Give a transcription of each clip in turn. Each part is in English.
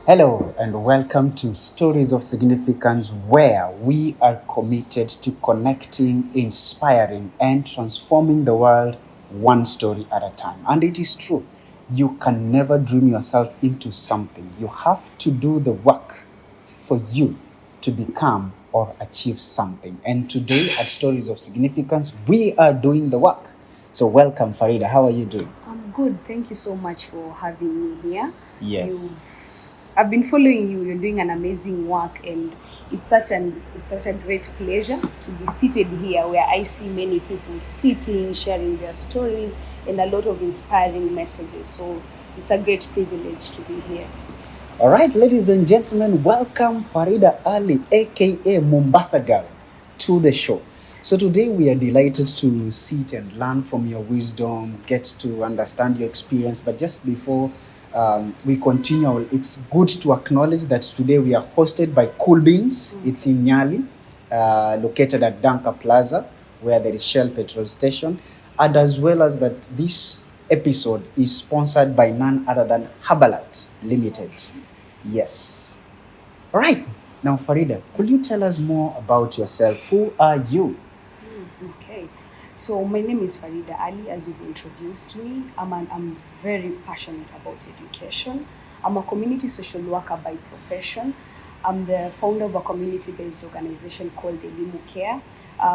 Hello and welcome to Stories of Significance, where we are committed to connecting, inspiring, and transforming the world one story at a time. And it is true, you can never dream yourself into something. You have to do the work for you to become or achieve something. And today at Stories of Significance, we are doing the work. So welcome, Farida. How are you doing? I'm good. Thank you so much for having me here. Yes. I've been following you. You're doing an amazing work, and it's such a great pleasure to be seated here where I see many people sitting, sharing their stories, and a lot of inspiring messages. So it's a great privilege to be here. All right, ladies and gentlemen, welcome Farida Ally, aka Mombasa Girl, to the show. So today we are delighted to sit and learn from your wisdom, get to understand your experience. But just before we continue, it's good to acknowledge that today we are hosted by Cool Beans. It's in Nyali, located at Danka Plaza, where there is Shell petrol station, and as well as that this episode is sponsored by none other than Herbalat Limited. Yes. All right. Now, Farida, could you tell us more about yourself? Who are you? Okay. So my name is Farida Ally, as you've introduced me. I'm very passionate about education. I'm a community social worker by profession. I'm the founder of a community-based organization called ELIMU CARE,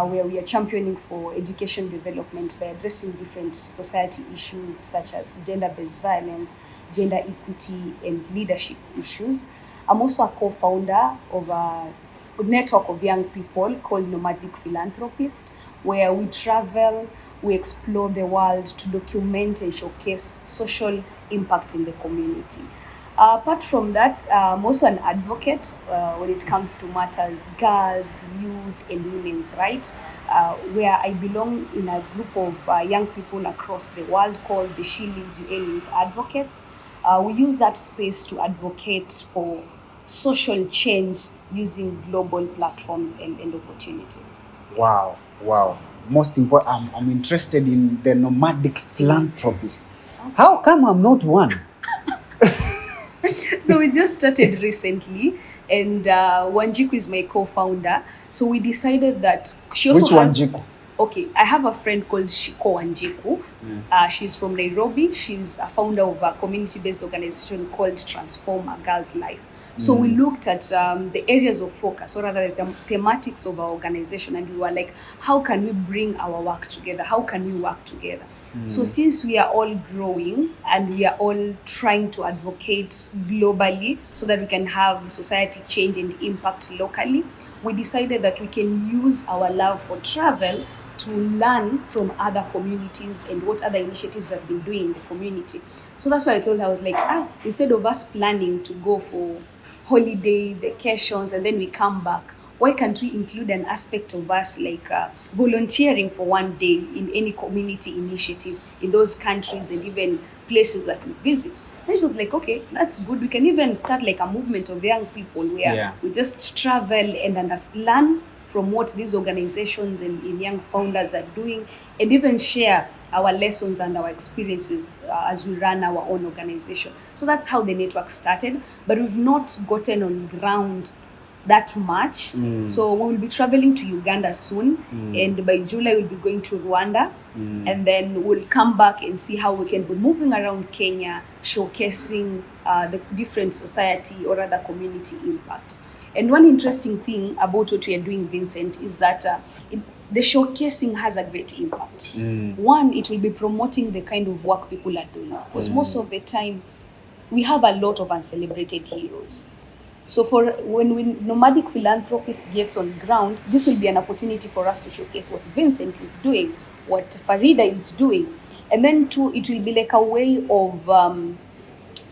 where we are championing for education development by addressing different society issues such as gender-based violence, gender equity, and leadership issues. I'm also a co-founder of a network of young people called Nomadic Philanthropist, where we travel, we explore the world to document and showcase social impact in the community. Apart from that, I'm also an advocate when it comes to matters girls, youth, and women's rights, where I belong in a group of young people across the world called the She Leads UN Youth Advocates. We use that space to advocate for social change using global platforms and opportunities. Wow. Most important, I'm interested in the nomadic philanthropist. How come I'm not one? So we just started recently, and Wanjiku is my co-founder. So we decided that she also Which has... Wanjiku? Okay, I have a friend called Shiko Wanjiku. She's from Nairobi. She's a founder of a community-based organization called Transform a Girl's Life. So we looked at the areas of focus, or rather the thematics of our organization, and we were like, how can we bring our work together? How can we work together? So since we are all growing and we are all trying to advocate globally so that we can have society change and impact locally, we decided that we can use our love for travel to learn from other communities and what other initiatives have been doing in the community. So that's why I told her, I was like, instead of us planning to go for holiday, vacations, and then we come back, why can't we include an aspect of us like volunteering for one day in any community initiative in those countries and even places that we visit? And she was like, okay, that's good. We can even start like a movement of young people where we just travel and learn from what these organizations and young founders are doing, and even share our lessons and our experiences as we run our own organization. So that's how the network started, but we've not gotten on ground that much. So we will be traveling to Uganda soon, and by July we'll be going to Rwanda, and then we'll come back and see how we can be moving around Kenya, showcasing the different society or other community impact. And one interesting thing about what we are doing, Vincent, is that the showcasing has a great impact. One, it will be promoting the kind of work people are doing, because most of the time we have a lot of uncelebrated heroes. So when Nomadic Philanthropist gets on ground, this will be an opportunity for us to showcase what Vincent is doing, what Farida is doing. And then two, it will be like a way of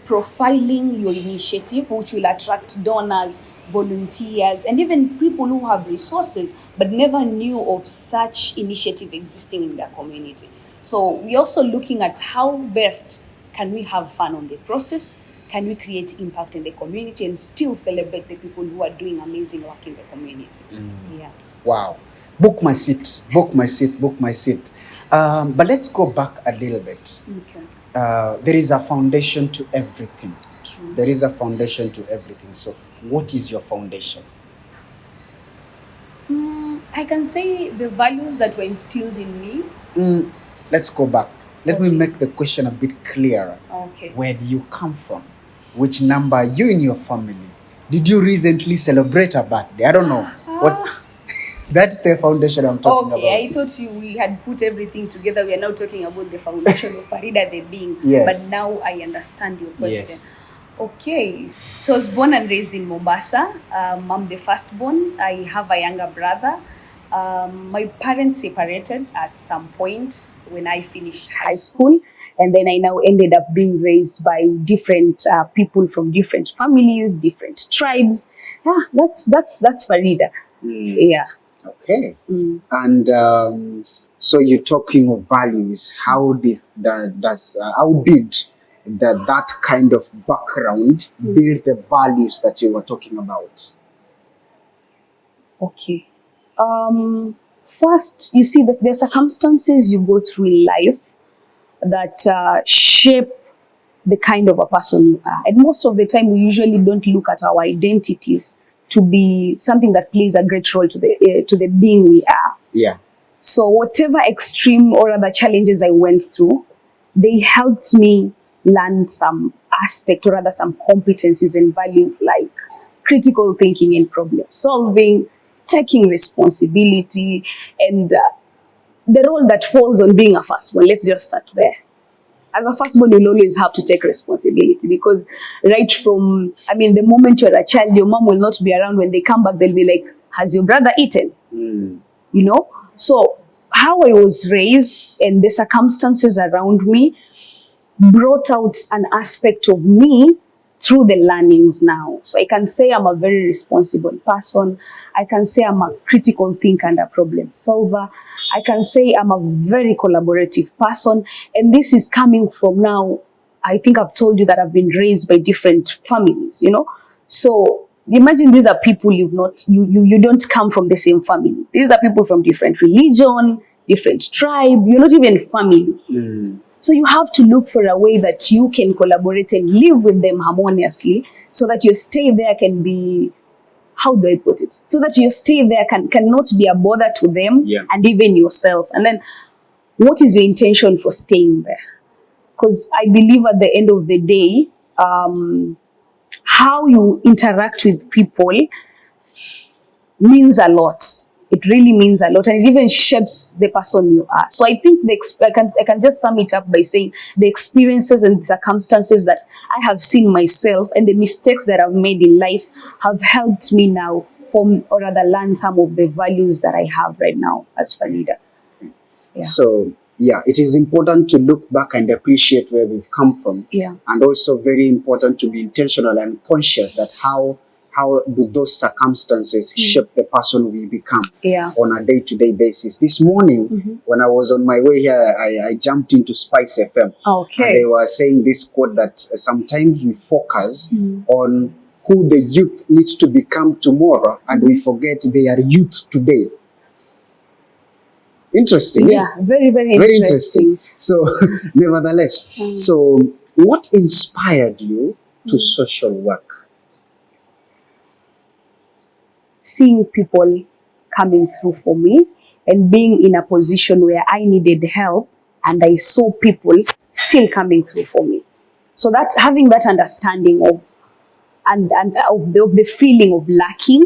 profiling your initiative, which will attract donors, volunteers, and even people who have resources but never knew of such initiative existing in their community. So we're also looking at how best can we have fun on the process, can we create impact in the community and still celebrate the people who are doing amazing work in the community. Yeah. Wow. Book my seat. But let's go back a little bit. Okay. There is a foundation to everything. True. There is a foundation to everything. So what is your foundation? I can say the values that were instilled in me. Let's go back. Let me Okay. make the question a bit clearer. Okay. Where do you come from? Which number are you in your family? Did you recently celebrate a birthday? I don't know. What? That's the foundation I'm talking about. Okay, I thought we had put everything together. We are now talking about the foundation of Farida, the being. Yes. But now I understand your question. Yes. Okay, so I was born and raised in Mombasa. I'm the firstborn. I have a younger brother. My parents separated at some point when I finished high school, and then I now ended up being raised by different people from different families, different tribes. Yeah, that's Farida. Yeah. Okay. And so you're talking of values. How did that kind of background build the values that you were talking about? Okay. First, you see, there are circumstances you go through in life that shape the kind of a person you are. And most of the time, we usually don't look at our identities to be something that plays a great role to the being we are. Yeah. So whatever extreme or other challenges I went through, they helped me learn some aspect or rather some competencies and values like critical thinking and problem solving, taking responsibility, and the role that falls on being a firstborn. Let's just start there. As a firstborn, you'll always have to take responsibility because right from, the moment you're a child, your mom will not be around. When they come back, they'll be like, has your brother eaten? You know? So how I was raised and the circumstances around me brought out an aspect of me through the learnings now. So I can say I'm a very responsible person. I can say I'm a critical thinker and a problem solver. I can say I'm a very collaborative person. And this is coming from now, I think I've told you that I've been raised by different families, So imagine these are people you don't come from the same family. These are people from different religion, different tribe. You're not even family. So you have to look for a way that you can collaborate and live with them harmoniously so that your stay there can be, how do I put it? So that your stay there cannot be a bother to them and even yourself. And then what is your intention for staying there? Because I believe at the end of the day, how you interact with people means a lot. It really means a lot, and it even shapes the person you are. So I think I can just sum it up by saying the experiences and circumstances that I have seen myself and the mistakes that I've made in life have helped me now form or rather learn some of the values that I have right now as Farida. Yeah. So it is important to look back and appreciate where we've come from. Yeah. And also very important to be intentional and conscious that how do those circumstances shape the person we become on a day-to-day basis. This morning, when I was on my way here, I jumped into Spice FM. Okay. And they were saying this quote that sometimes we focus on who the youth needs to become tomorrow and we forget they are youth today. Interesting. Yeah, very, very interesting. So, nevertheless, so what inspired you to social work? Seeing people coming through for me and being in a position where I needed help and I saw people still coming through for me. So that having that understanding of the feeling of lacking,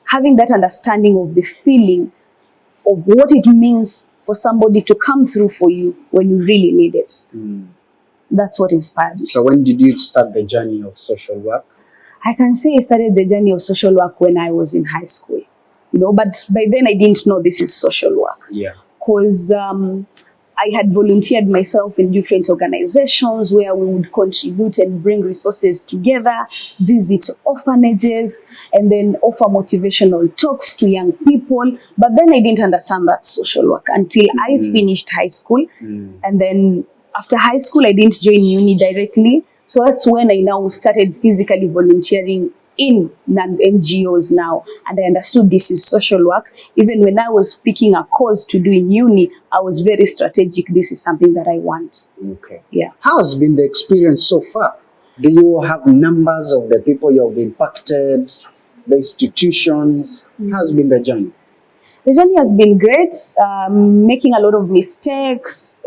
having that understanding of the feeling of what it means for somebody to come through for you when you really need it. That's what inspired me. So when did you start the journey of social work? I can say I started the journey of social work when I was in high school, but by then I didn't know this is social work. Yeah. Because I had volunteered myself in different organizations where we would contribute and bring resources together, visit orphanages, and then offer motivational talks to young people. But then I didn't understand that social work until I finished high school. And then after high school, I didn't join uni directly. So that's when I now started physically volunteering in NGOs now, and I understood this is social work. Even when I was picking a course to do in uni, I was very strategic. This is something that I want. Okay. Yeah. How has been the experience so far? Do you have numbers of the people you have impacted, the institutions? How's been the journey? The journey has been great, making a lot of mistakes,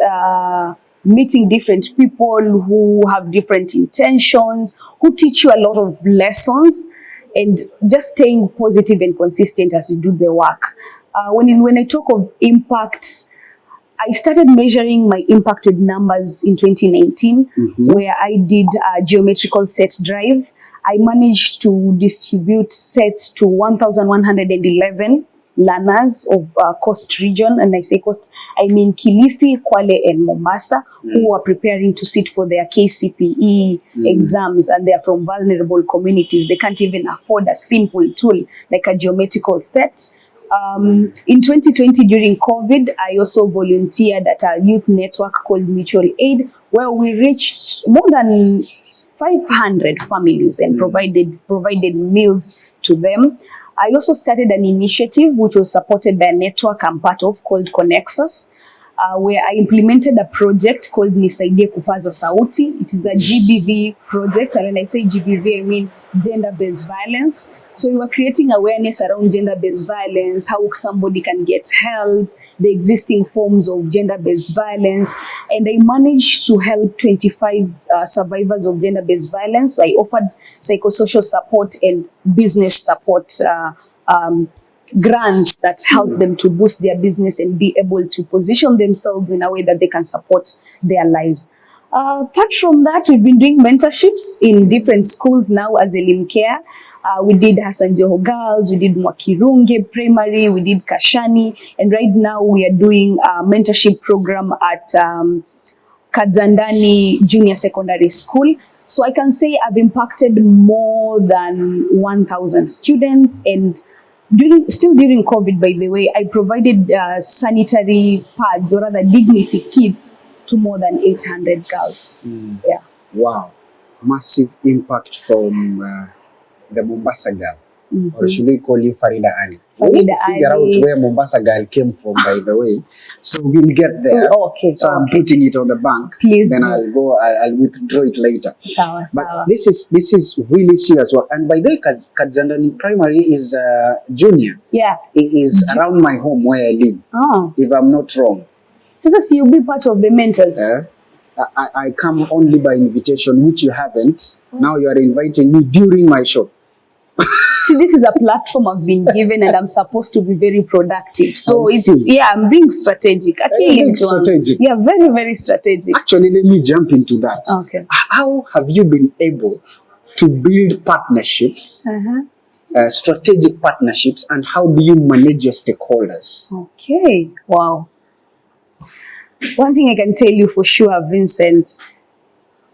meeting different people who have different intentions, who teach you a lot of lessons, and just staying positive and consistent as you do the work. When I talk of impact, I started measuring my impact with numbers in 2019, where I did a geometrical set drive. I managed to distribute sets to 1,111 learners of coast region, and I say coast, I mean Kilifi, Kwale and Mombasa, who are preparing to sit for their KCPE exams, and they are from vulnerable communities. They can't even afford a simple tool like a geometrical set. In 2020 during COVID, I also volunteered at a youth network called Mutual Aid, where we reached more than 500 families and provided meals to them. I also started an initiative which was supported by a network I'm part of called Connexus, where I implemented a project called Nisaidie Kupaza Sauti. It is a GBV project, and when I say GBV, I mean gender-based violence. So we were creating awareness around gender-based violence, how somebody can get help, the existing forms of gender-based violence. And I managed to help 25 survivors of gender-based violence. I offered psychosocial support and business support grants that help them to boost their business and be able to position themselves in a way that they can support their lives. Apart from that, we've been doing mentorships in different schools now as ELIMU CARE. We did Hassan Joho Girls, we did Mwakirunge Primary, we did Kashani, and right now we are doing a mentorship program at Kadzandani Junior Secondary School. So I can say I've impacted more than 1,000 students, and still during COVID, by the way, I provided sanitary pads, or rather dignity kits, to more than 800 girls. Yeah. Wow. Massive impact from the Mombasa girl. Or should we call you Farida Ally? Farida Figure out Ally. where Mombasa girl came from, by the way. So we'll get there. Okay. So I'm putting it on the bank. Please. Then I'll withdraw it later. Sawa, But sawa. this is really serious work. And by the way, Kadzandani Primary is junior. Yeah. It is around my home where I live, Oh. if I'm not wrong. So you'll be part of the mentors. I come only by invitation, which you haven't. Now you are inviting me during my show. See, this is a platform I've been given, and I'm supposed to be very productive. So I'm being strategic. Strategic. Yeah, very, very strategic. Actually, let me jump into that. Okay. How have you been able to build partnerships, strategic partnerships, and how do you manage your stakeholders? Okay. Wow. One thing I can tell you for sure, Vincent,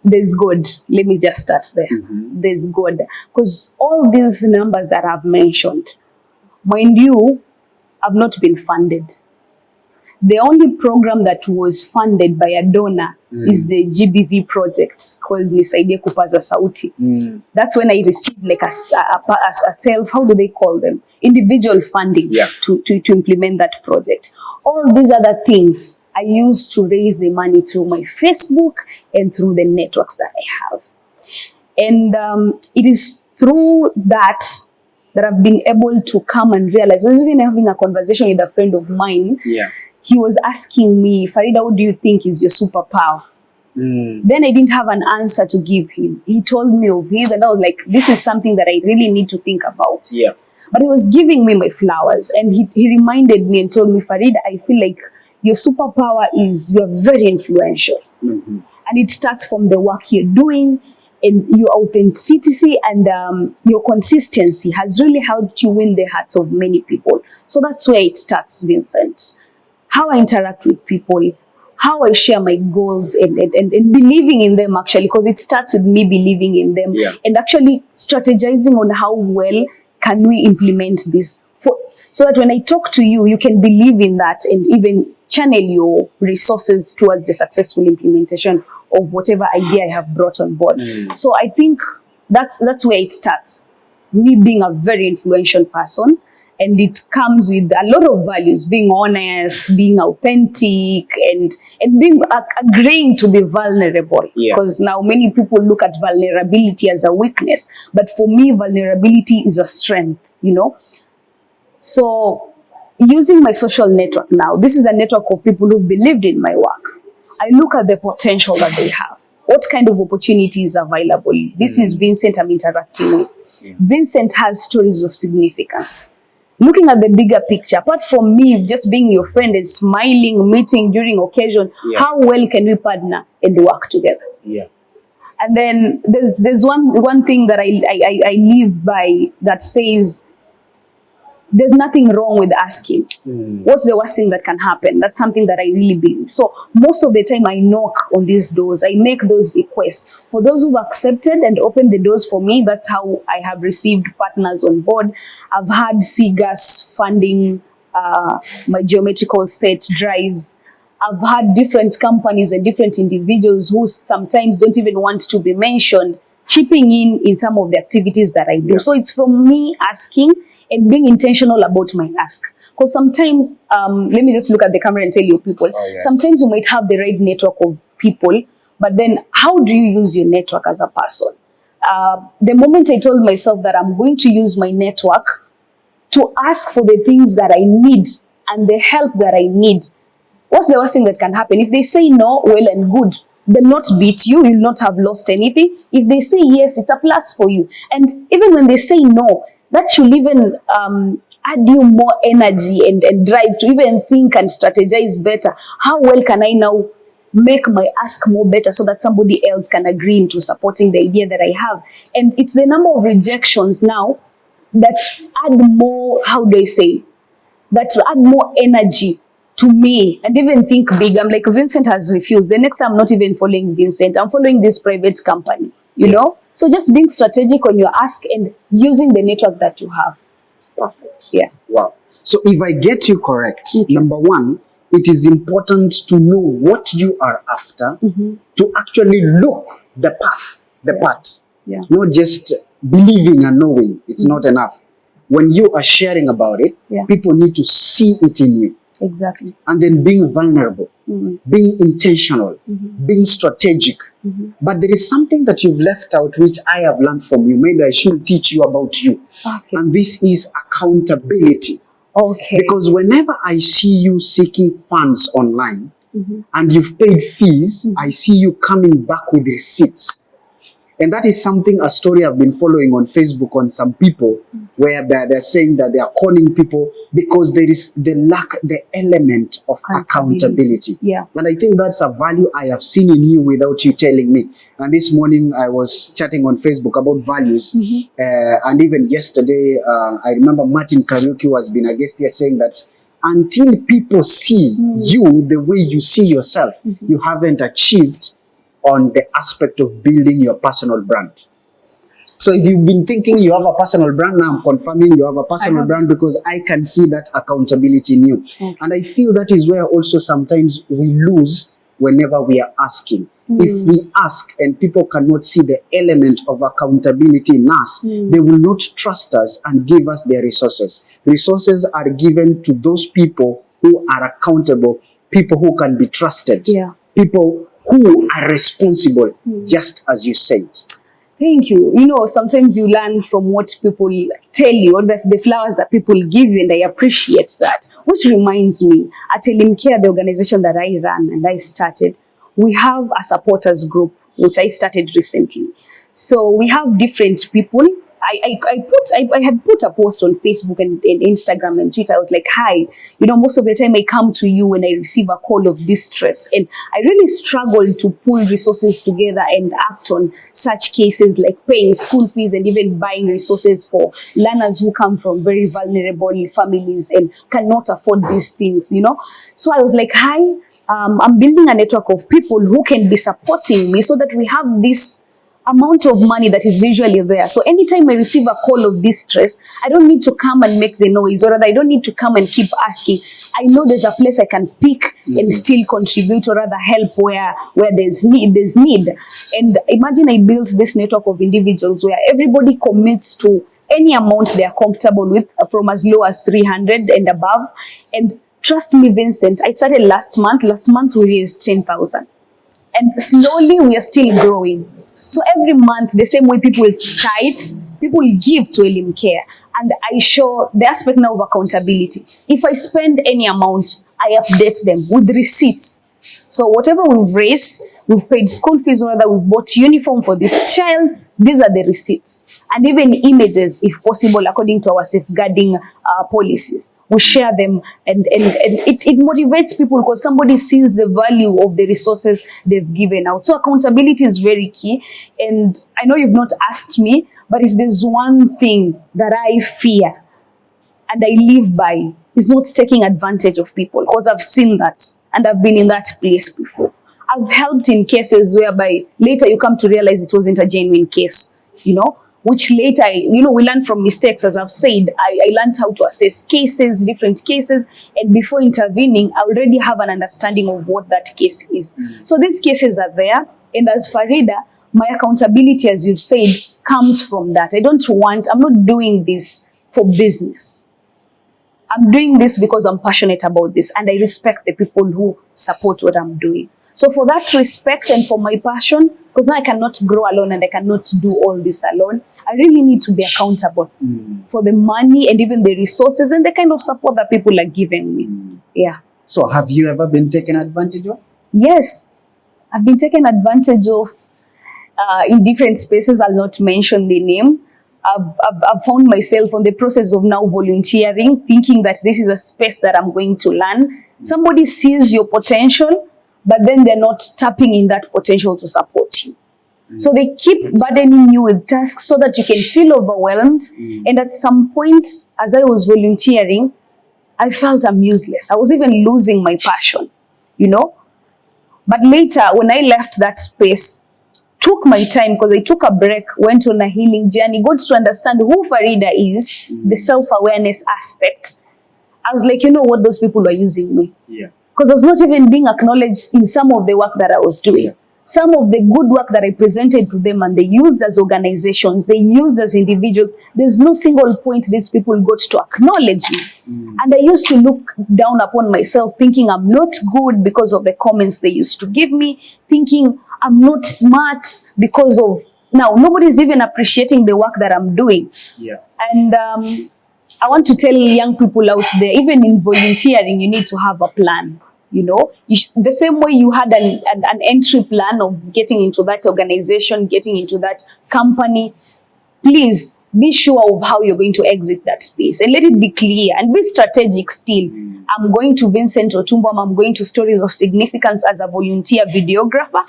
there's God. Let me just start there. There's God. Because all these numbers that I've mentioned, mind you, have not been funded. The only program that was funded by a donor is the GBV project called Nisaidie Kupaza Sauti. That's when I received like a self, how do they call them? Individual funding to implement that project. All these other things I used to raise the money through my Facebook and through the networks that I have. And it is through that I've been able to come and realize. I was even having a conversation with a friend of mine. He was asking me, Farida, what do you think is your superpower? Then I didn't have an answer to give him. He told me of his, and I was like, this is something that I really need to think about. But he was giving me my flowers, and he reminded me and told me, Farida, I feel like your superpower is you're very influential. And it starts from the work you're doing, and your authenticity and your consistency has really helped you win the hearts of many people. So that's where it starts, Vincent. How I interact with people, how I share my goals and believing in them, actually, because it starts with me believing in them and actually strategizing on how well can we implement this, so that when I talk to you, you can believe in that and even channel your resources towards the successful implementation of whatever idea I have brought on board. So I think that's where it starts. Me being a very influential person And it comes with a lot of values, being honest, being authentic, and being agreeing to be vulnerable. Because now many people look at vulnerability as a weakness, but for me, vulnerability is a strength, you know. So using my social network now, this is a network of people who believed in my work. I look at the potential that they have. What kind of opportunities are available? This is Vincent I'm interacting with. Vincent has stories of significance. Looking at the bigger picture, apart from me just being your friend and smiling, meeting during occasion, how well can we partner and work together? And then there's one thing that I live by that says, there's nothing wrong with asking. What's the worst thing that can happen? That's something that I really believe. So most of the time I knock on these doors. I make those requests. For those who've accepted and opened the doors for me, that's how I have received partners on board. I've had CGAS funding my geometrical set drives. I've had different companies and different individuals who sometimes don't even want to be mentioned, chipping in some of the activities that I do. So it's from me asking and being intentional about my ask. Because sometimes, let me just look at the camera and tell you people, sometimes you might have the right network of people, but then how do you use your network as a person? The moment I told myself that I'm going to use my network to ask for the things that I need and the help that I need, what's the worst thing that can happen? If they say no, well and good. They'll not beat you. You'll not have lost anything. If they say yes, it's a plus for you. And even when they say no, that should even add you more energy and drive to even think and strategize better. How well can I now make my ask more better so that somebody else can agree into supporting the idea that I have? And it's the number of rejections now that add more, how do I say, that add more energy to me and even think big. I'm like, Vincent has refused. The next time I'm not even following Vincent. I'm following this private company, you know? So just being strategic on your ask and using the network that you have. Perfect. Wow. So if I get you correct, number one, it is important to know what you are after, to actually look the path, not just believing and knowing. It's not enough. When you are sharing about it, people need to see it in you. Exactly. And then being vulnerable, being intentional, being strategic. But there is something that you've left out which I have learned from you. Maybe I should teach you about you. And this is accountability. Because whenever I see you seeking funds online and you've paid fees, I see you coming back with receipts. And that is something, a story I've been following on Facebook on some people, where they're saying that they are calling people because there is the element of accountability. And I think that's a value I have seen in you without you telling me. And this morning I was chatting on Facebook about values. And even yesterday, I remember Martin Kariuki who has been a guest here saying that until people see you the way you see yourself, you haven't achieved on the aspect of building your personal brand. So if you've been thinking you have a personal brand, now I'm confirming you have a personal brand because I can see that accountability in you. And I feel that is where also sometimes we lose whenever we are asking. If we ask and people cannot see the element of accountability in us, they will not trust us and give us their resources. Resources are given to those people who are accountable, people who can be trusted, people who are responsible, just as you said. Thank you. You know, sometimes you learn from what people tell you, or the flowers that people give you, and I appreciate that. Which reminds me, at ELIMU CARE, the organization that I run and I started, we have a supporters group, which I started recently. So we have different people. I had put a post on Facebook and Instagram and Twitter. I was like, hi, you know, most of the time I come to you when I receive a call of distress, and I really struggle to pull resources together and act on such cases like paying school fees and even buying resources for learners who come from very vulnerable families and cannot afford these things, you know. So I was like, hi, I'm building a network of people who can be supporting me so that we have this amount of money that is usually there. So anytime I receive a call of distress, I don't need to come and make the noise, or rather I don't need to come and keep asking. I know there's a place I can pick and still contribute, or rather help where there's need. And imagine I built this network of individuals where everybody commits to any amount they are comfortable with, from as low as 300 and above. And trust me, Vincent, I started last month. Last month we raised 10,000. And slowly we are still growing. So every month, the same way people tithe, people give to ELIMU CARE. And I show the aspect now of accountability. If I spend any amount, I update them with receipts. So whatever we've raised, we've paid school fees, or rather we've bought uniform for this child, these are the receipts. And even images, if possible, according to our safeguarding policies. We share them, and it motivates people because somebody sees the value of the resources they've given out. So accountability is very key. And I know you've not asked me, but if there's one thing that I fear and I live by, is not taking advantage of people, because I've seen that and I've been in that place before. I've helped in cases whereby later you come to realize it wasn't a genuine case, which later, we learn from mistakes. As I've said, I learned how to assess cases, different cases, and before intervening, I already have an understanding of what that case is. So these cases are there, and as Farida, my accountability, as you've said, comes from that. I'm not doing this for business. I'm doing this because I'm passionate about this, and I respect the people who support what I'm doing. So for that respect and for my passion, because now I cannot grow alone and I cannot do all this alone, I really need to be accountable for the money and even the resources and the kind of support that people are giving me. Yeah. So have you ever been taken advantage of? Yes, I've been taken advantage of in different spaces. I'll not mention the name. I've found myself on the process of now volunteering, thinking that this is a space that I'm going to learn. Somebody sees your potential, but then they're not tapping in that potential to support you. So they keep burdening you with tasks so that you can feel overwhelmed. And at some point, as I was volunteering, I felt I'm useless. I was even losing my passion, But later, when I left that space, took my time, because I took a break, went on a healing journey, got to understand who Farida is, the self-awareness aspect. I was like, what, those people are using me. Yeah. Because I was not even being acknowledged in some of the work that I was doing. Yeah. Some of the good work that I presented to them, and they used as organizations, they used as individuals, there's no single point these people got to acknowledge me. And I used to look down upon myself, thinking I'm not good because of the comments they used to give me, thinking I'm not smart because of, now nobody's even appreciating the work that I'm doing. Yeah. And I want to tell young people out there, even in volunteering, you need to have a plan. The same way you had an entry plan of getting into that organization, getting into that company, please be sure of how you're going to exit that space and let it be clear and be strategic still. I'm going to Vincent Otumbam, I'm going to Stories of Significance as a volunteer videographer.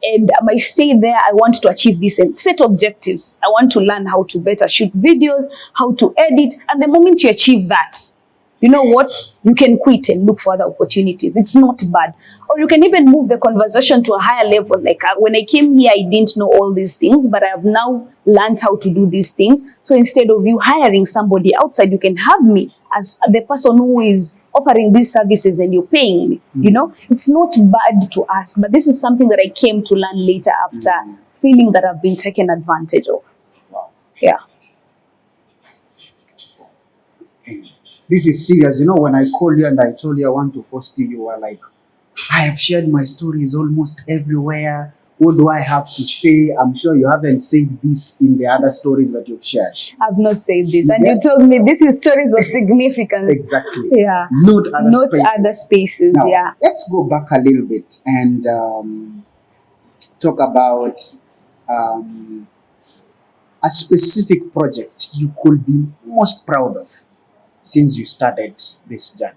And I might say there, I want to achieve this and set objectives. I want to learn how to better shoot videos, how to edit. And the moment you achieve that, you know what? You can quit and look for other opportunities. It's not bad. Or you can even move the conversation to a higher level. Like when I came here, I didn't know all these things, but I have now learned how to do these things. So instead of you hiring somebody outside, you can have me as the person who is offering these services and you're paying me. It's not bad to ask, but this is something that I came to learn later after feeling that I've been taken advantage of. Wow. Yeah. This is serious. When I called you and I told you I want to host you, you were like, I have shared my stories almost everywhere. What do I have to say? I'm sure you haven't said this in the other stories that you've shared. I've not said this. And you told me this is Stories of Significance. Exactly. Yeah. Not other spaces. Now, yeah. Let's go back a little bit and talk about a specific project you could be most proud of since you started this journey.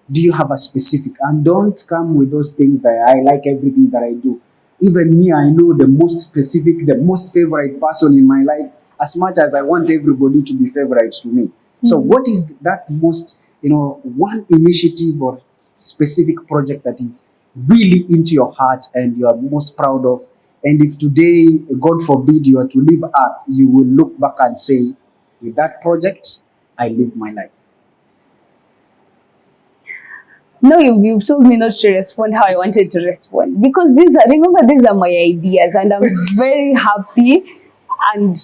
Do you have a specific? And don't come with those things that I like everything that I do. Even me, I know the most specific, the most favorite person in my life, as much as I want everybody to be favorites to me. So what is that most, one initiative or specific project that is really into your heart and you are most proud of And if today, God forbid, you are to leave Earth, you will look back and say, with that project, I lived my life. No, you've told me not to respond how I wanted to respond, because these are my ideas, and I'm very happy, and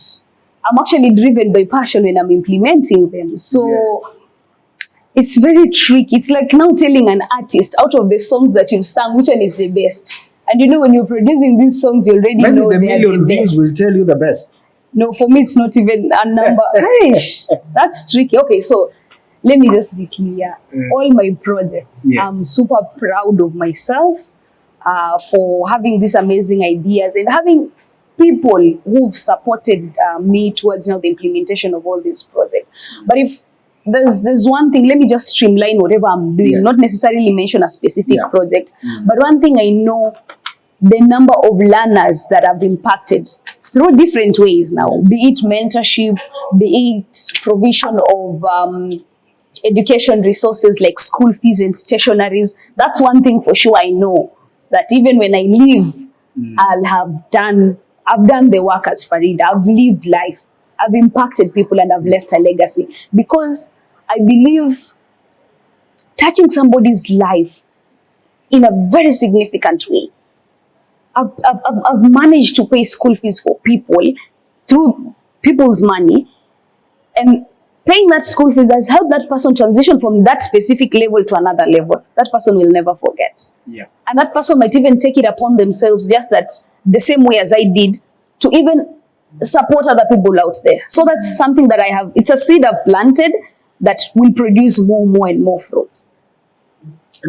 I'm actually driven by passion when I'm implementing them. So Yes. it's very tricky. It's like now telling an artist, out of the songs that you've sung, which one is the best? And when you're producing these songs, you already Maybe know the they are million the views best. will tell you the best. No, for me, it's not even a number. Eish, that's tricky. Okay, so let me just be clear. All my projects, Yes. I'm super proud of myself for having these amazing ideas and having people who've supported me towards the implementation of all these projects. But if there's one thing, let me just streamline whatever I'm doing, Yes. not necessarily mention a specific Yeah. project. But one thing I know, the number of learners that have impacted through different ways now, Yes. be it mentorship, be it provision of education resources like school fees and stationaries. That's one thing for sure I know, that even when I leave, I've done the work as Farida. I've lived life. I've impacted people and I've left a legacy, because I believe touching somebody's life in a very significant way. I've managed to pay school fees for people through people's money, and paying that school fees has helped that person transition from that specific level to another level. That person will never forget. Yeah. And that person might even take it upon themselves, just that the same way as I did, to even support other people out there. So that's something that I have. It's a seed I've planted that will produce more and more fruits.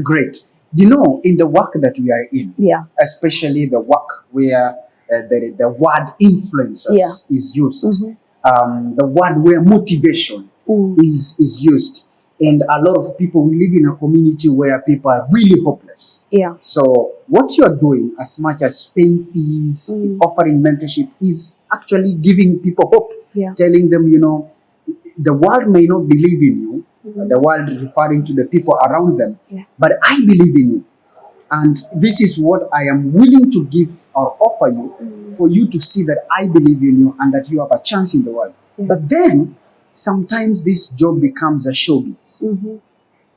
Great. In the work that we are in, Yeah. especially the work where the word influencers is used, the word where motivation is used, and a lot of people, we live in a community where people are really hopeless. Yeah. So what you are doing, as much as paying fees, offering mentorship, is actually giving people hope, Yeah. telling them, the world may not believe in you, the world referring to the people around them, but I believe in you. And this is what I am willing to give or offer you, for you to see that I believe in you and that you have a chance in the world. But then, sometimes this job becomes a showbiz.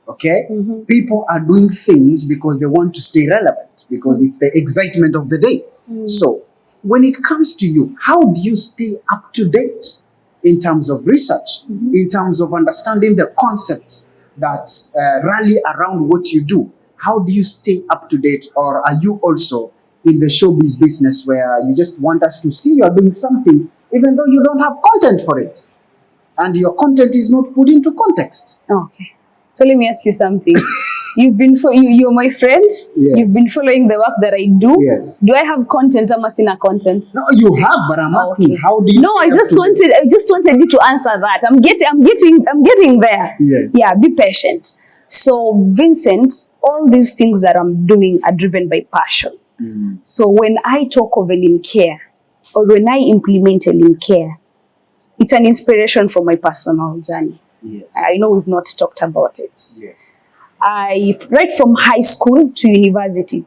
Okay? People are doing things because they want to stay relevant, because it's the excitement of the day. So, when it comes to you, how do you stay up to date in terms of research, in terms of understanding the concepts that rally around what you do? How do you stay up to date? Or are you also in the showbiz business where you just want us to see you're doing something even though you don't have content for it, and your content is not put into context? Okay. So let me ask you something. You're my friend. Yes. You've been following the work that I do. Yes. Do I have content? I'm asking a content. No, you have, but I'm asking, how do you? No, I just wanted you to answer that. I'm getting there. Yes. Yeah, be patient. So, Vincent, all these things that I'm doing are driven by passion. So when I talk of ELIMU CARE, or when I implement ELIMU CARE, it's an inspiration from my personal journey. Yes. I know we've not talked about it. Yes. Right from high school to university,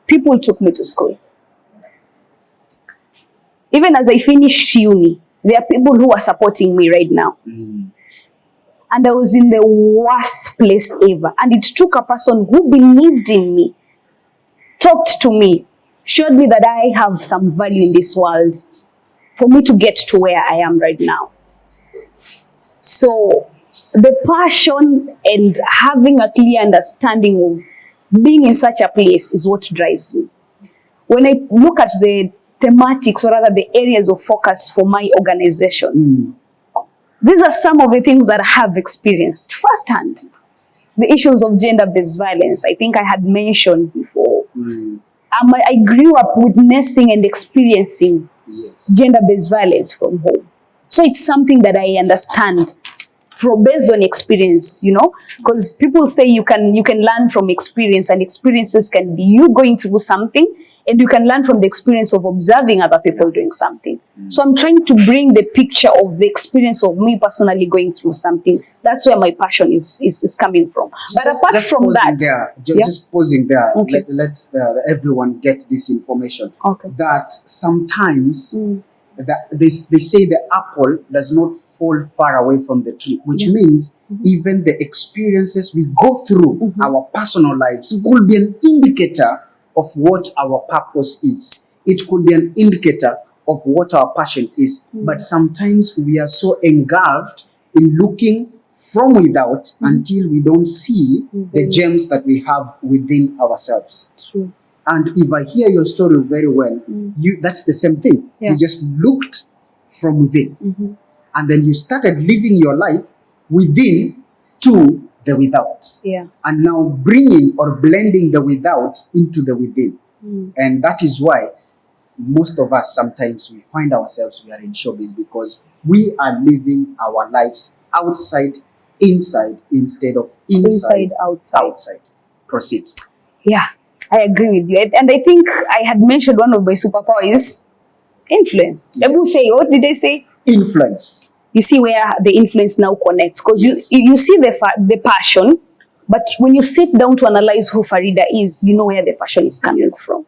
people took me to school. Even as I finished uni, there are people who are supporting me right now. And I was in the worst place ever. And it took a person who believed in me, talked to me, showed me that I have some value in this world, for me to get to where I am right now. So the passion and having a clear understanding of being in such a place is what drives me. When I look at the thematics, or rather the areas of focus for my organization, these are some of the things that I have experienced firsthand. The issues of gender-based violence, I think I had mentioned before. I grew up witnessing and experiencing gender-based violence from home. So it's something that I understand based on experience, because people say you can learn from experience, and experiences can be you going through something, and you can learn from the experience of observing other people doing something. So I'm trying to bring the picture of the experience of me personally going through something. That's where my passion is coming from. But apart from that, just pausing there. Okay. Let's everyone get this information. Okay. That sometimes that they say the apple does not fall far away from the tree, which means even the experiences we go through our personal lives could be an indicator of what our purpose is. It could be an indicator of what our passion is. But sometimes we are so engulfed in looking from without until we don't see the gems that we have within ourselves. True. And if I hear your story very well, that's the same thing. Yeah. You just looked from within. And then you started living your life within to the without. Yeah. And now bringing or blending the without into the within. And that is why most of us sometimes we find ourselves we are in showbiz, because we are living our lives outside, inside, instead of inside, outside. Proceed. Yeah, I agree with you. And I think I had mentioned one of my superpowers is influence. Yes. People say, what did they say? Influence. You see where the influence now connects, because you see the passion, but when you sit down to analyze who Farida is, you know where the passion is coming from,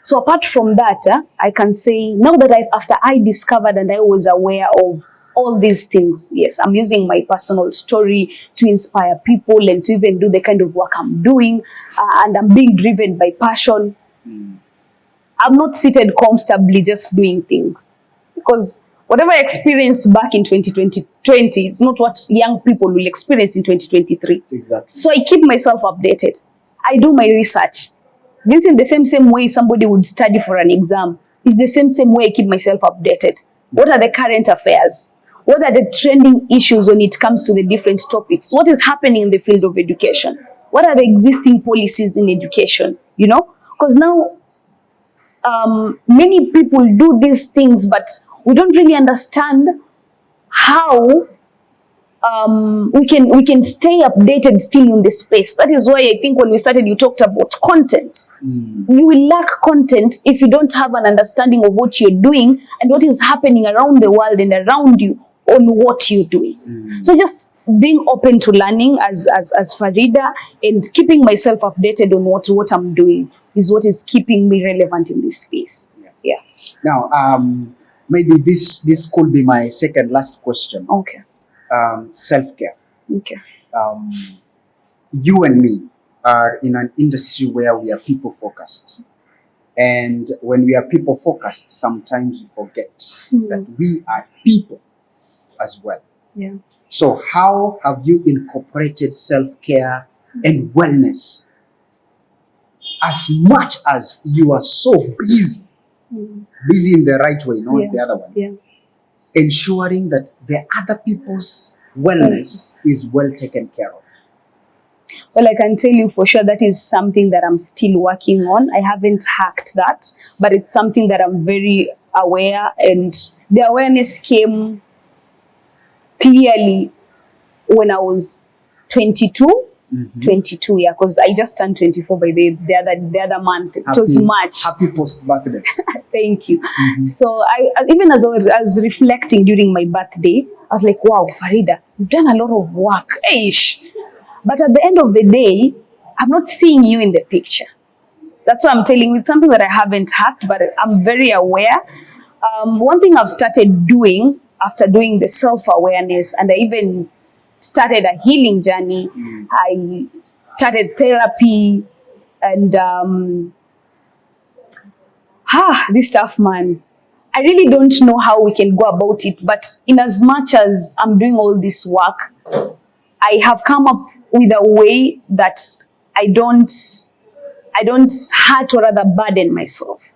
So apart from that, I can say now that after I discovered and I was aware of all these things, yes, I'm using my personal story to inspire people and to even do the kind of work I'm doing, and I'm being driven by passion. I'm not seated comfortably just doing things, because whatever I experienced back in 2020 is not what young people will experience in 2023. Exactly. So I keep myself updated. I do my research. This in the same way somebody would study for an exam. It's the same way I keep myself updated. What are the current affairs? What are the trending issues when it comes to the different topics? What is happening in the field of education? What are the existing policies in education? Because now many people do these things, but we don't really understand how we can stay updated still in this space. That is why I think when we started, you talked about content. You will lack content if you don't have an understanding of what you're doing and what is happening around the world and around you on what you're doing. So just being open to learning as Farida and keeping myself updated on what I'm doing is what is keeping me relevant in this space. Yeah. Now, maybe this could be my second last question. Okay. Self-care. Okay. You and me are in an industry where we are people focused. And when we are people focused, sometimes we forget that we are people as well. Yeah. So how have you incorporated self-care and wellness, as much as you are so busy in the right way, not the other one? Yeah. Ensuring that the other people's wellness is well taken care of? Well, I can tell you for sure that is something that I'm still working on. I haven't hacked that, but it's something that I'm very aware, and the awareness came clearly when I was 22. 22, yeah, because I just turned 24 by the other month. It was March. Happy post-birthday. Thank you. So even as I was reflecting during my birthday, I was like, wow, Farida, you've done a lot of work. Eish. But at the end of the day, I'm not seeing you in the picture. That's why I'm telling you, it's something that I haven't hacked, but I'm very aware. One thing I've started doing after doing the self-awareness, and I even started a healing journey. I started therapy, and this stuff, man. I really don't know how we can go about it, but in as much as I'm doing all this work, I have come up with a way that I don't hurt or rather burden myself.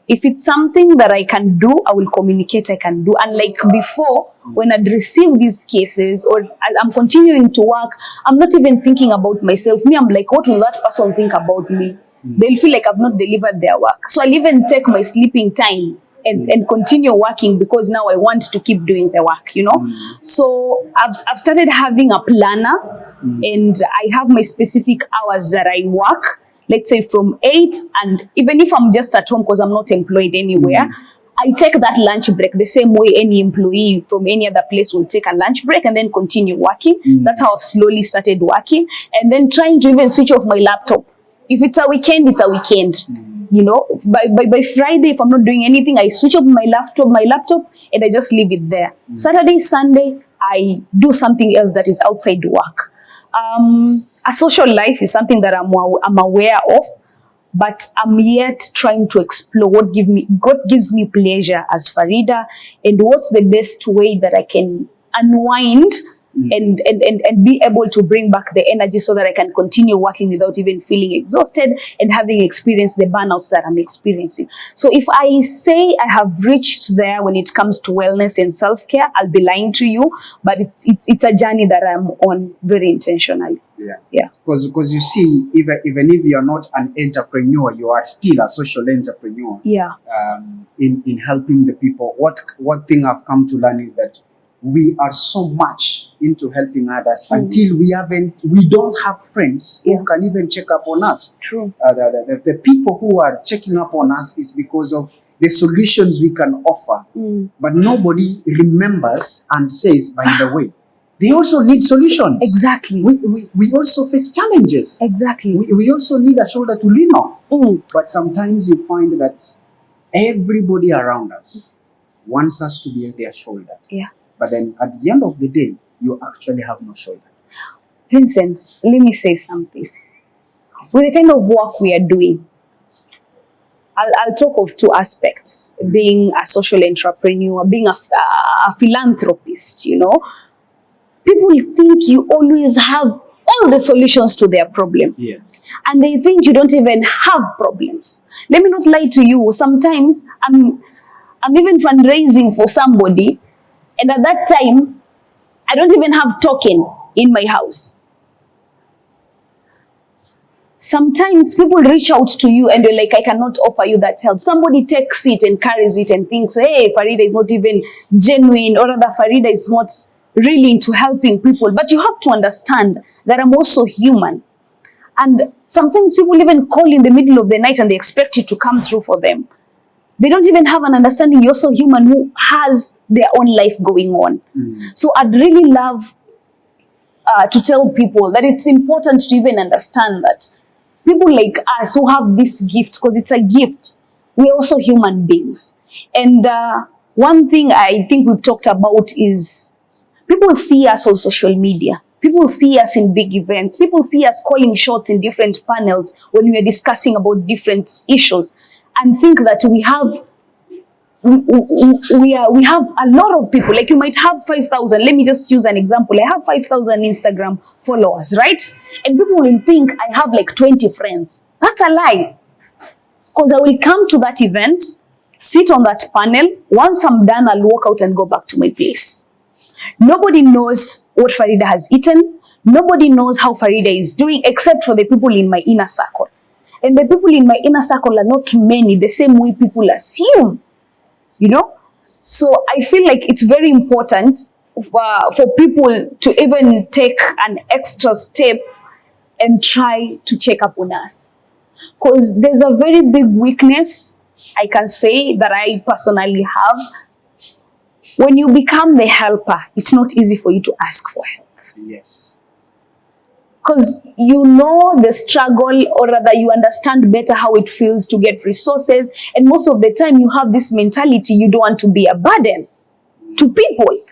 If it's something that I can do, I will communicate I can do. And like before, when I'd receive these cases or I'm continuing to work, I'm not even thinking about myself. Me, I'm like, what will that person think about me? They'll feel like I've not delivered their work. So I'll even take my sleeping time and continue working because now I want to keep doing the work, you know. So I've started having a planner, and I have my specific hours that I work, let's say from 8, and even if I'm just at home because I'm not employed anywhere, I take that lunch break the same way any employee from any other place will take a lunch break and then continue working. That's how I've slowly started working, and then trying to even switch off my laptop. If it's a weekend, it's a weekend. You know, by Friday, if I'm not doing anything, I switch off my laptop, and I just leave it there. Saturday, Sunday, I do something else that is outside work. A social life is something that I'm aware of, but I'm yet trying to explore what gives me pleasure as Farida, and what's the best way that I can unwind and be able to bring back the energy so that I can continue working without even feeling exhausted and having experienced the burnouts that I'm experiencing. So if I say I have reached there when it comes to wellness and self-care, I'll be lying to you, but it's a journey that I'm on very intentionally. Yeah. Because you see, even if you're not an entrepreneur, you are still a social entrepreneur. Yeah. In helping the people. What thing I've come to learn is that we are so much into helping others until we don't have friends who can even check up on us. True. The people who are checking up on us is because of the solutions we can offer. But nobody remembers and says, by the way, they also need solutions. Exactly. We also face challenges. Exactly. We also need a shoulder to lean on. But sometimes you find that everybody around us wants us to be their shoulder. Yeah. But then at the end of the day, you actually have no shoulder. Vincent, let me say something. With the kind of work we are doing, I'll talk of two aspects. Being a social entrepreneur, being a philanthropist, you know. People think you always have all the solutions to their problem. Yes. And they think you don't even have problems. Let me not lie to you. Sometimes I'm even fundraising for somebody, and at that time, I don't even have token in my house. Sometimes people reach out to you and you're like, I cannot offer you that help. Somebody takes it and carries it and thinks, hey, Farida is not even genuine, or rather Farida is not really into helping people. But you have to understand that I'm also human. And sometimes people even call in the middle of the night and they expect you to come through for them. They don't even have an understanding you're also human who has their own life going on. So I'd really love to tell people that it's important to even understand that people like us who have this gift, because it's a gift, we're also human beings. And one thing I think we've talked about is people see us on social media. People see us in big events. People see us calling shots in different panels when we are discussing about different issues, and think that we have a lot of people. Like you might have 5,000. Let me just use an example. I have 5,000 Instagram followers, right? And people will think I have like 20 friends. That's a lie. Because I will come to that event, sit on that panel. Once I'm done, I'll walk out and go back to my place. Nobody knows what Farida has eaten. Nobody knows how Farida is doing, except for the people in my inner circle. And the people in my inner circle are not many, the same way people assume, you know? So I feel like it's very important for people to even take an extra step and try to check up on us. Because there's a very big weakness, I can say, that I personally have. When you become the helper, it's not easy for you to ask for help. Yes. Because you know the struggle, or rather you understand better how it feels to get resources. And most of the time you have this mentality, you don't want to be a burden to people.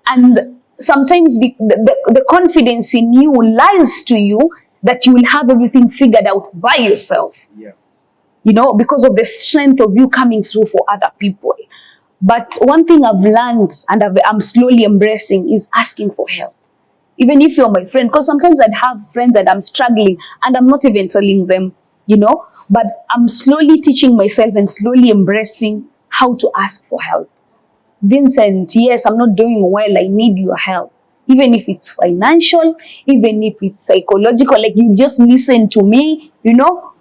And sometimes the confidence in you lies to you that you will have everything figured out by yourself. Yeah. You know, because of the strength of you coming through for other people. But one thing I've learned and I'm slowly embracing is asking for help. Even if you're my friend, because sometimes I'd have friends that I'm struggling and I'm not even telling them, you know, but I'm slowly teaching myself and slowly embracing how to ask for help. Vincent, yes, I'm not doing well. I need your help. Even if it's financial, even if it's psychological, like you just listen to me, you know.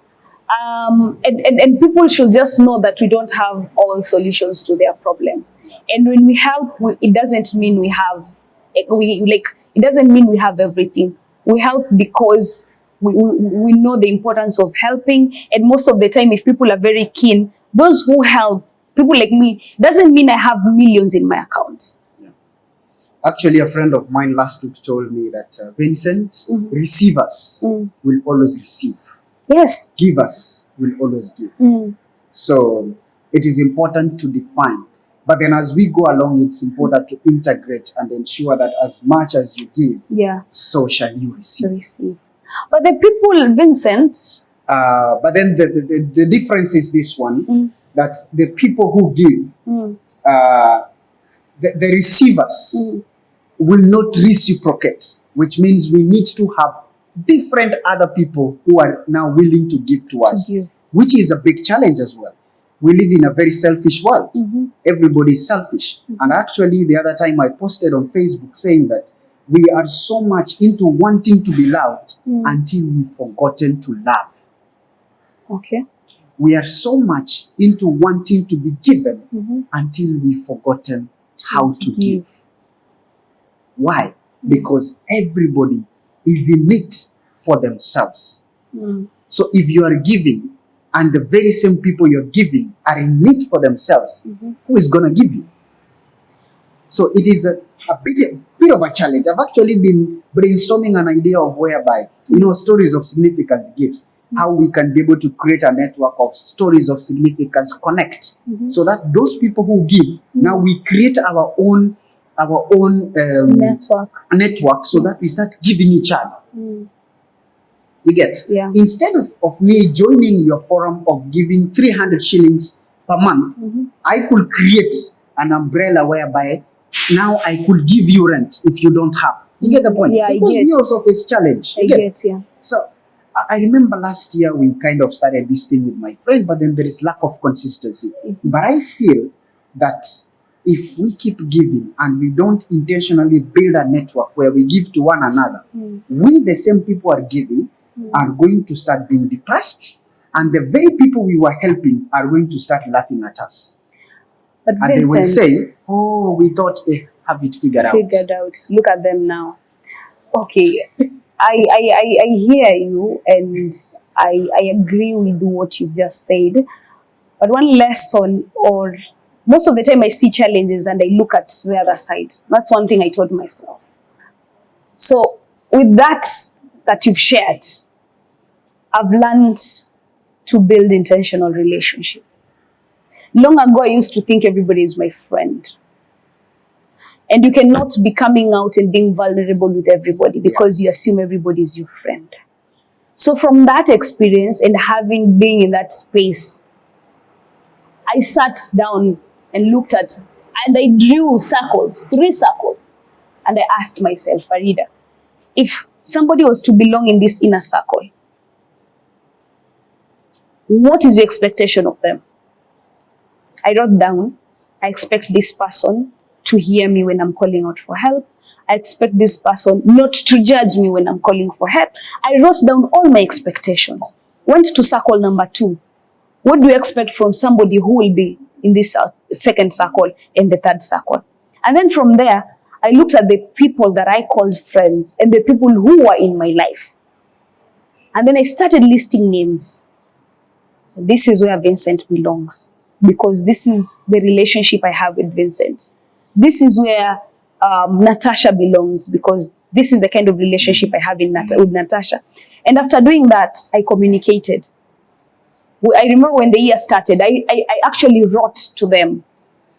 And people should just know that we don't have all solutions to their problems. And when we help, it doesn't mean we have, it doesn't mean we have everything. We help because we know the importance of helping. And most of the time, if people are very keen, those who help, people like me, doesn't mean I have millions in my accounts. Actually, a friend of mine last week told me that Vincent, receivers will always receive. Yes. Givers will always give. So it is important to define. But then as we go along, it's important to integrate and ensure that as much as you give, so shall you receive. But the people, Vincent... but then the difference is this one, that the people who give, the receivers will not reciprocate, which means we need to have different other people who are now willing to give to us, which is a big challenge as well. We live in a very selfish world. Everybody is selfish. And actually, the other time I posted on Facebook saying that we are so much into wanting to be loved until we've forgotten to love. Okay. We are so much into wanting to be given until we've forgotten how to give. Why? Because everybody is in it for themselves. So if you are giving and the very same people you're giving are in it for themselves, who is going to give you? So it is a bit of a challenge. I've actually been brainstorming an idea of whereby, stories of significance gifts, how we can be able to create a network of stories of significance, connect, so that those people who give, now we create our own network so that we start giving each other. You get? Yeah. Instead of me joining your forum of giving 300 shillings per month, I could create an umbrella whereby now I could give you rent if you don't have. You get the point? Yeah, because I get. we also face challenge. I get, yeah. So I remember last year we kind of started this thing with my friend, but then there is lack of consistency. But I feel that if we keep giving and we don't intentionally build a network where we give to one another, we, the same people are giving, are going to start being depressed, and the very people we were helping are going to start laughing at us. But and Vincent, they will say, oh, we thought they have it figured out. Look at them now. Okay, I hear you, and I agree with what you just said. But one lesson, or most of the time I see challenges and I look at the other side. That's one thing I told myself. So with that you've shared, I've learned to build intentional relationships. Long ago, I used to think everybody is my friend. And you cannot be coming out and being vulnerable with everybody because you assume everybody is your friend. So from that experience and having been in that space, I sat down and looked at, and I drew circles, 3 circles. And I asked myself, Farida, if somebody was to belong in this inner circle, what is your expectation of them? I wrote down, I expect this person to hear me when I'm calling out for help. I expect this person not to judge me when I'm calling for help. I wrote down all my expectations. Went to circle number 2. What do you expect from somebody who will be in this second circle and the third circle? And then from there, I looked at the people that I called friends and the people who were in my life. And then I started listing names. This is where Vincent belongs, because this is the relationship I have with Vincent. This is where Natasha belongs, because this is the kind of relationship I have with Natasha. And after doing that, I communicated. I remember when the year started, I actually wrote to them,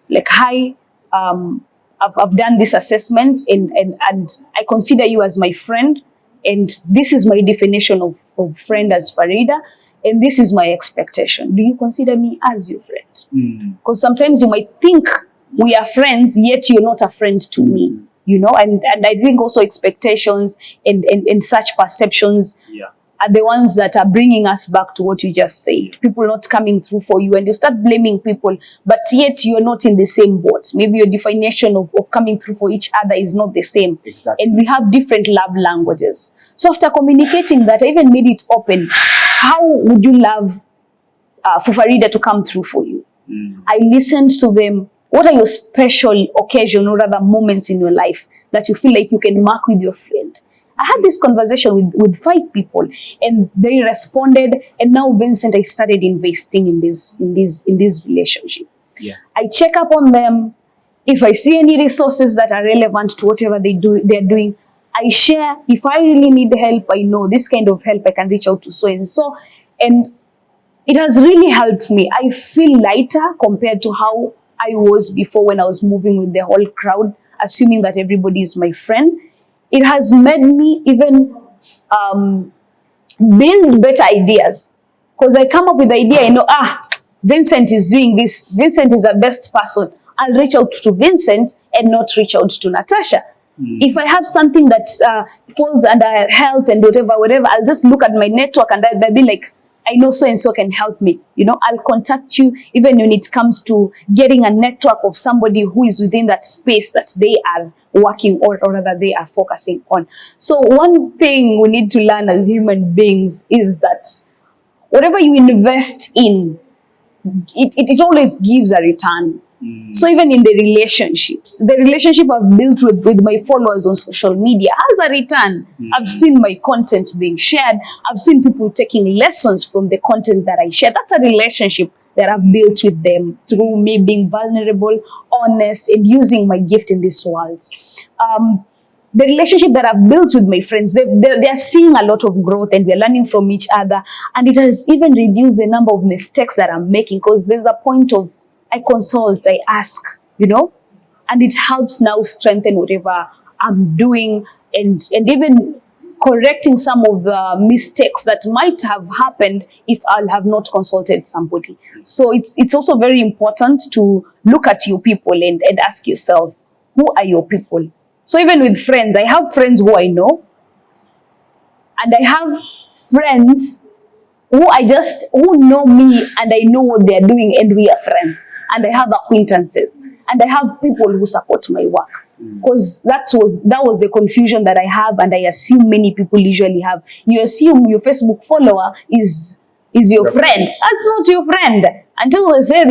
like, hi, I've done this assessment and I consider you as my friend, and this is my definition of friend as Farida, and this is my expectation. Do you consider me as your friend? Because sometimes you might think we are friends, yet you're not a friend to me, and I think also expectations and such perceptions are the ones that are bringing us back to what you just said. People not coming through for you, and you start blaming people, but yet you're not in the same boat. Maybe your definition of coming through for each other is not the same. Exactly. And we have different love languages. So after communicating that, I even made it open. how would you love for Faridah to come through for you? I listened to them. What are your special occasion or other moments in your life that you feel like you can mark with your friend? I had this conversation with 5 people, and they responded. And now, Vincent, I started investing in this relationship. Yeah. I check up on them. If I see any resources that are relevant to whatever they're doing, I share. If I really need help, I know this kind of help I can reach out to so and so, and it has really helped me. I feel lighter compared to how I was before when I was moving with the whole crowd, assuming that everybody is my friend. It has made me even build better ideas, because I come up with the idea, I know, Vincent is doing this. Vincent is the best person. I'll reach out to Vincent and not reach out to Natasha. If I have something that falls under health and whatever, I'll just look at my network and I'll be like, I know so and so can help me. I'll contact you even when it comes to getting a network of somebody who is within that space that they are working or rather they are focusing on. So one thing we need to learn as human beings is that whatever you invest in, it always gives a return. So even in the relationship I've built with my followers on social media has a return. I've seen my content being shared. I've seen people taking lessons from the content that I share. That's a relationship that I've built with them through me being vulnerable, honest, and using my gift in this world. The relationship that I've built with my friends, they're seeing a lot of growth and we're learning from each other. And it has even reduced the number of mistakes that I'm making, because there's a point of I consult, I ask, and it helps now strengthen whatever I'm doing and even correcting some of the mistakes that might have happened if I'll have not consulted somebody. So it's also very important to look at your people and ask yourself, who are your people? So even with friends, I have friends who I know, and I have friends who know me and I know what they are doing and we are friends. And I have acquaintances and I have people who support my work. Because that was the confusion that I have, and I assume many people usually have. You assume your Facebook follower is your friend. That's not your friend until they say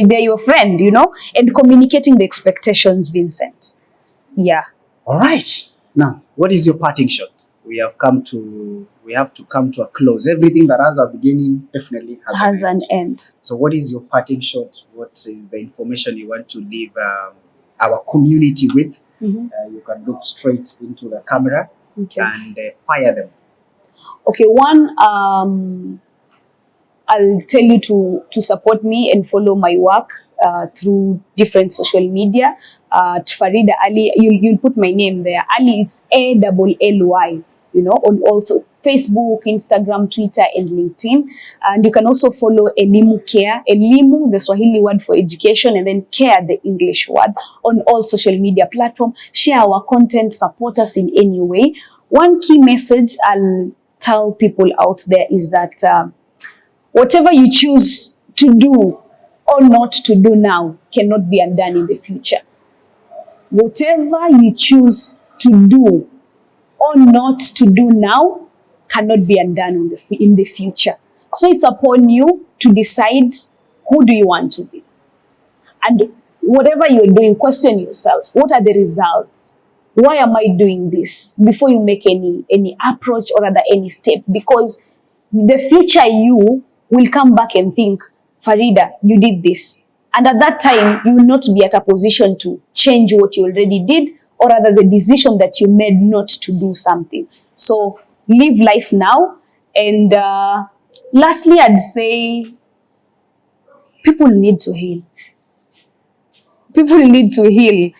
they're your friend, and communicating the expectations, Vincent. Yeah. All right. Now, what is your parting shot? We have to come to a close. Everything that has a beginning definitely has an end. So what is your parting shot? What is the information you want to leave our community with? You can look straight into the camera and fire them. Okay, one, I'll tell you to support me and follow my work through different social media. Farida Ally, you'll put my name there. Ally is ALLY, on also Facebook, Instagram, Twitter, and LinkedIn. And you can also follow ELIMU CARE, ELIMU, the Swahili word for education, and then CARE, the English word, on all social media platforms. Share our content, support us in any way. One key message I'll tell people out there is that whatever you choose to do or not to do now cannot be undone in the future. Whatever you choose to do or not to do now cannot be undone in the future. So it's upon you to decide, who do you want to be? And whatever you're doing, question yourself, what are the results? Why am I doing this? Before you make any approach or rather any step, because the future you will come back and think, Farida, you did this. And at that time, you will not be at a position to change what you already did, or rather the decision that you made not to do something. So live life now. And lastly, I'd say people need to heal. People need to heal.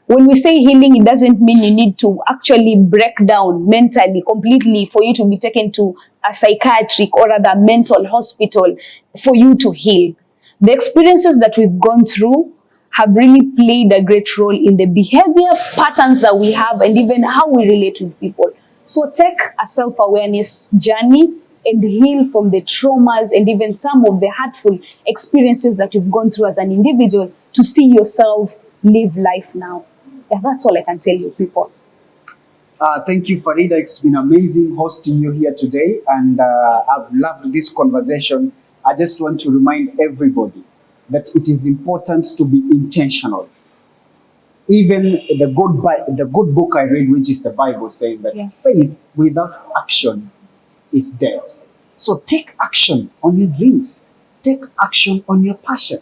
When we say healing, it doesn't mean you need to actually break down mentally completely for you to be taken to a psychiatric or other mental hospital for you to heal. The experiences that we've gone through have really played a great role in the behavior patterns that we have and even how we relate with people. So take a self-awareness journey and heal from the traumas and even some of the hurtful experiences that you've gone through as an individual to see yourself live life now. Yeah, that's all I can tell you, people. Thank you, Farida. It's been amazing hosting you here today, and I've loved this conversation. I just want to remind everybody that it is important to be intentional. Even the good book I read, which is the Bible, saying that Yeah. faith without action is dead. So take action on your dreams. Take action on your passion.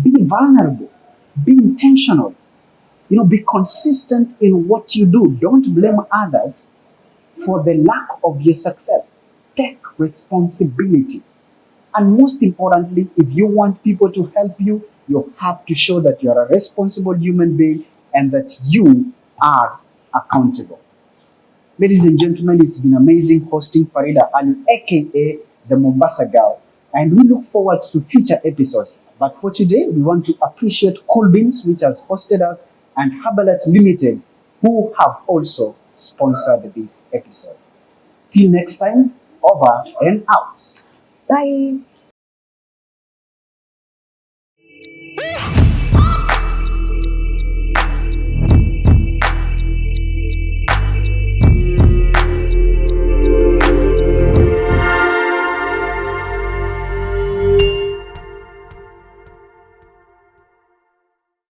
Be vulnerable. Be intentional. Be consistent in what you do. Don't blame others for the lack of your success. Take responsibility. And most importantly, if you want people to help you, you have to show that you're a responsible human being and that you are accountable. Ladies and gentlemen, it's been amazing hosting Farida Ally, aka the Mombasa Girl, and we look forward to future episodes. But for today, we want to appreciate Cool Beans, which has hosted us, and Herbalat Limited, who have also sponsored this episode. Till next time, over and out. Bye.